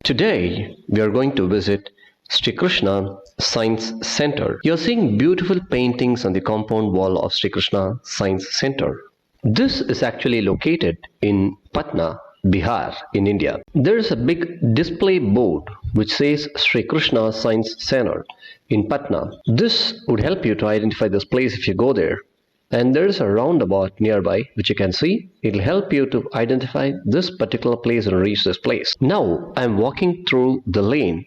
Today, we are going to visit Shrikrishna Science Center. You're seeing beautiful paintings on the compound wall of Shrikrishna Science Center. This is actually located in Patna, Bihar in India. There is a big display board which says Shrikrishna Science Center in Patna. This would help you to identify this place if you go there. And there is a roundabout nearby which you can see. It will help you to identify this particular place and reach this place. Now I am walking through the lane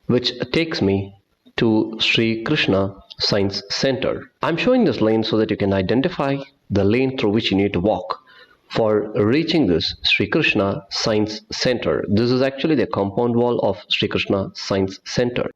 which takes me to Shrikrishna Science Center. I am showing this lane so that you can identify the lane through which you need to walk for reaching this Shrikrishna Science Center. This is actually the compound wall of Shrikrishna Science Center.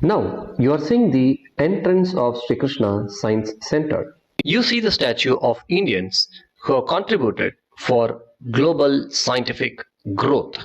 Now, you are seeing the entrance of Shrikrishna Science Center. You see the statue of Indians who have contributed for global scientific growth.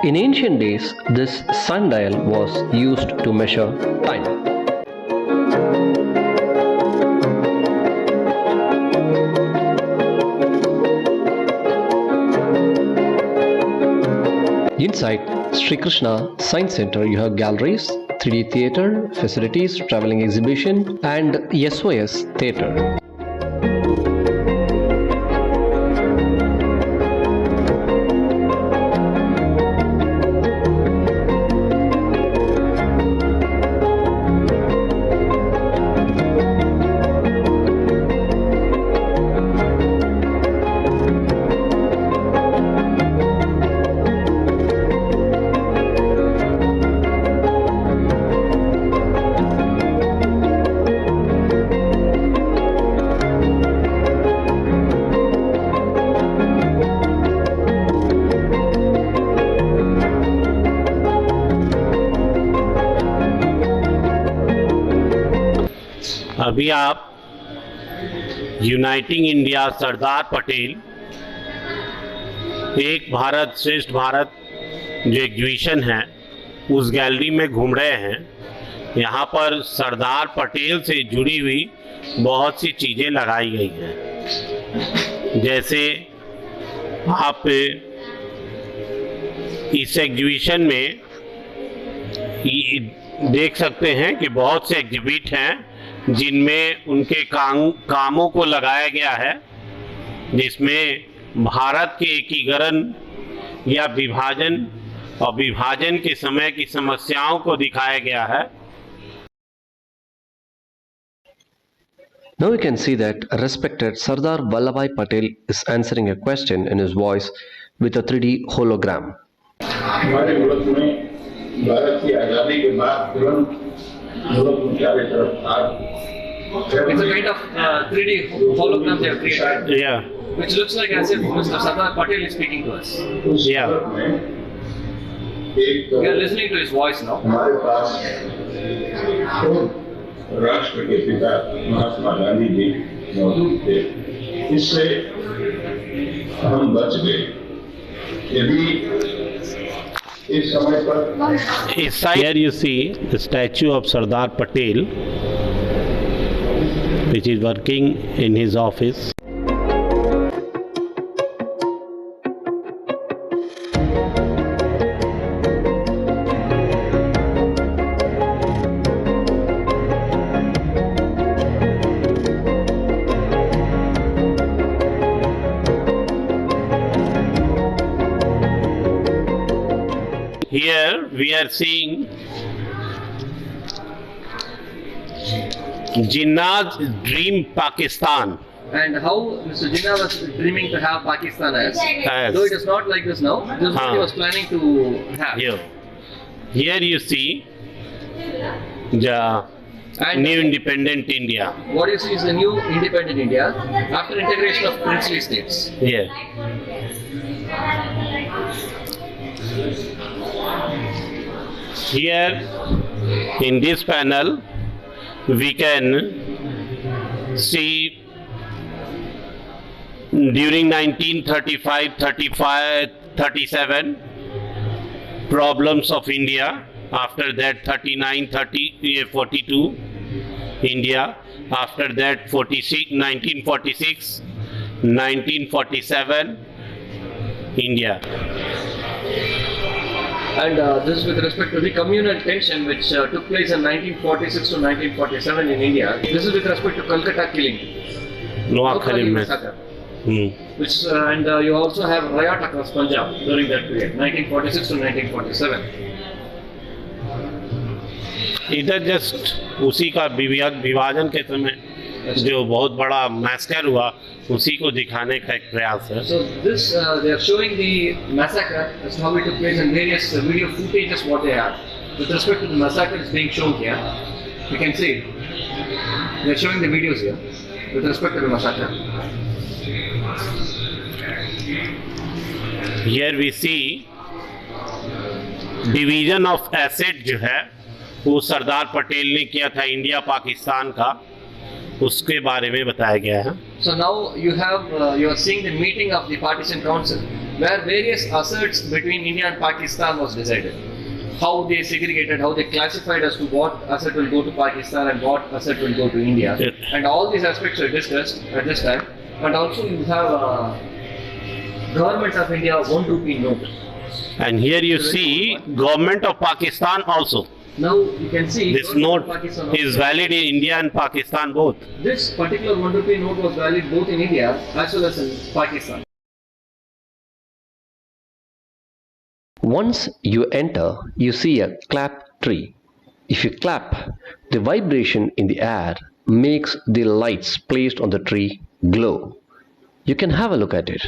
In ancient days, this sundial was used to measure time. Inside Shrikrishna Science Center, you have galleries, 3D theater, facilities, traveling exhibition, and SOS theater. अभी आप uniting India Sardar Patel एक भारत श्रेष्ठ भारत जो exhibition है उस gallery में घूम रहे हैं। यहाँ पर सरदार पटेल से जुड़ी हुई बहुत सी चीज़ें लगाई गई हैं। जैसे आप इस एग्जीबिशन में देख सकते हैं कि बहुत से एग्जिबिट हैं जिनमें उनके कामों को लगाया गया है, जिसमें भारत के एकीकरण या विभाजन और विभाजन के समय की समस्याओं को दिखाया गया है। Now you can see that respected Sardar Vallabhbhai Patel is answering a question in his voice with a 3D hologram. हमारे मुल्क में भारत की आज़ादी के बाद तुरंत मुल्क चारों तरफ था। It's a kind of 3D hologram they have created. Yeah. Which looks like as if Mr. Sardar Patel is speaking to us. Yeah. We are listening to his voice now. हमारे पास राष्ट्र के पिता महात्मा गांधी जी मौजूद थे। इससे हम बच गए। यदि इस समय पर Here you see the statue of Sardar Patel, which is working in his office. Here we are seeing Jinnah's dream Pakistan. And how Mr. Jinnah was dreaming to have Pakistan as. As. Though it is not like this now. This is what he was planning to have. Here you see the new independent India. What you see is the new independent India after integration of princely states. Here. Here in this panel we can see during 1935-37 problems of India, after that 42 India, after that 1946, 1947 India. And this is with respect to the communal tension which took place in 1946 to 1947 in India. This is with respect to Calcutta killing. Noakhali massacre. Which and you also have riot across Punjab during that period, 1946 to 1947. इधर just उसी का विभाजन के समय जो बहुत बड़ा massacre हुआ उसी को दिखाने का एक प्रयास है. So this they are showing the massacre as how it took place in various video footages what they have. With respect to the massacre is being shown here. You can see they are showing the videos here with respect to the massacre. Here we see division of asset जो है वो सरदार पटेल ने किया था India Pakistan का, उसके बारे में बताया गया है. So now you are seeing the meeting of the partition council where various assets between India and Pakistan was decided. How they segregated, how they classified as to what asset will go to Pakistan and what asset will go to India. And all these aspects were discussed at this time. And also you have Government of India 1 rupee note. And here you see Government of Pakistan also. Now you can see this note is valid in India and Pakistan both. This particular 1 rupee note was valid both in India as well as in Pakistan. Once you enter, you see a clap tree. If you clap, the vibration in the air makes the lights placed on the tree glow. You can have a look at it.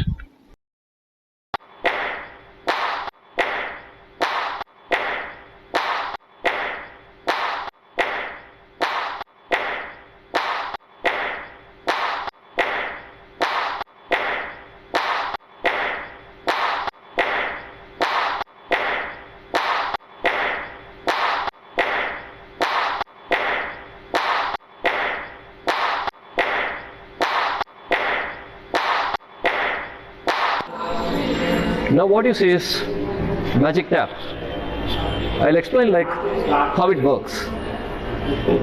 Now what you see is magic tap. I'll explain like how it works.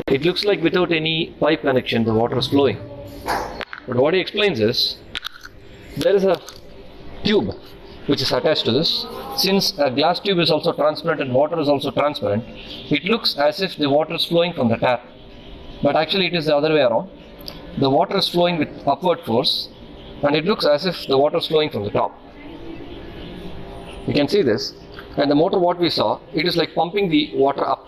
It looks like without any pipe connection the water is flowing. But what he explains is there is a tube which is attached to this. Since a glass tube is also transparent and water is also transparent, it looks as if the water is flowing from the tap. But actually it is the other way around. The water is flowing with upward force and it looks as if the water is flowing from the top. You can see this, and the motor what we saw, it is like pumping the water up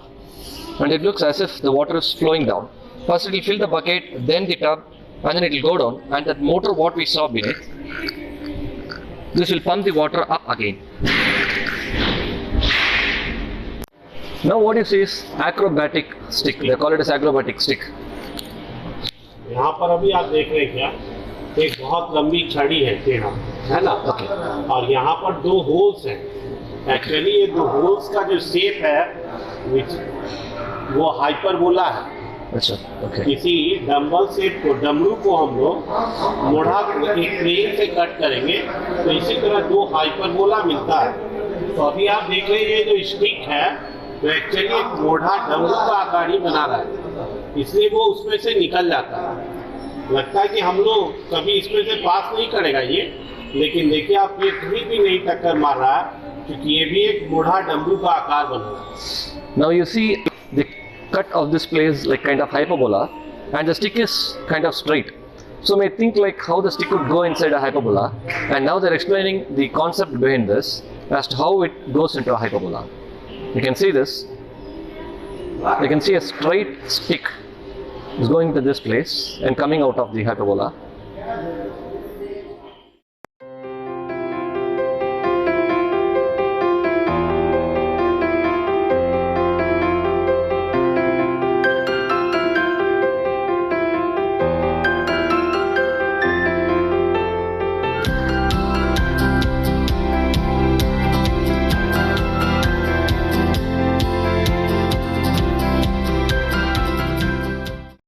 and it looks as if the water is flowing down. First it will fill the bucket, then the tub, and then it will go down, and that motor what we saw beneath, this will pump the water up again. Now what you see is acrobatic stick. They call it as acrobatic stick. यहाँ पर अभी आप देख रहे हैं क्या, एक बहुत लंबी छड़ी है टेढ़ा, है ना? और यहाँ पर 2 होल्स हैं. एक्चुअली ये 2 होल्स का जो शेप है वो हाइपरबोला है. अच्छा, इसी डम्बल शेप को, डमरू को हम लोग मोढ़ा एक प्लेन से कट करेंगे तो इसी तरह 2 हाइपरबोला मिलता है. तो अभी आप देख रहे हैं जो स्टिक है तो एक्चुअली एक मोढ़ा डमरू का आकार ही बना रहा है, इसलिए वो उसमें से निकल जाता है. लगता है कि हम लोग कभी इसमें से पास नहीं करेगा ये, लेकिन देखिए आप ये कहीं भी नहीं टक्कर मार रहा है क्योंकि ये भी एक मोढ़ा डमरू का आकार बन रहा है. Now you see the cut of this place like kind of hyperbola, and the stick is kind of straight. So may think like how the stick would go inside a hyperbola, and now they're explaining the concept behind this as to how it goes into a hyperbola. You can see this. You can see a straight stick is going to this place and coming out of the hyperbola.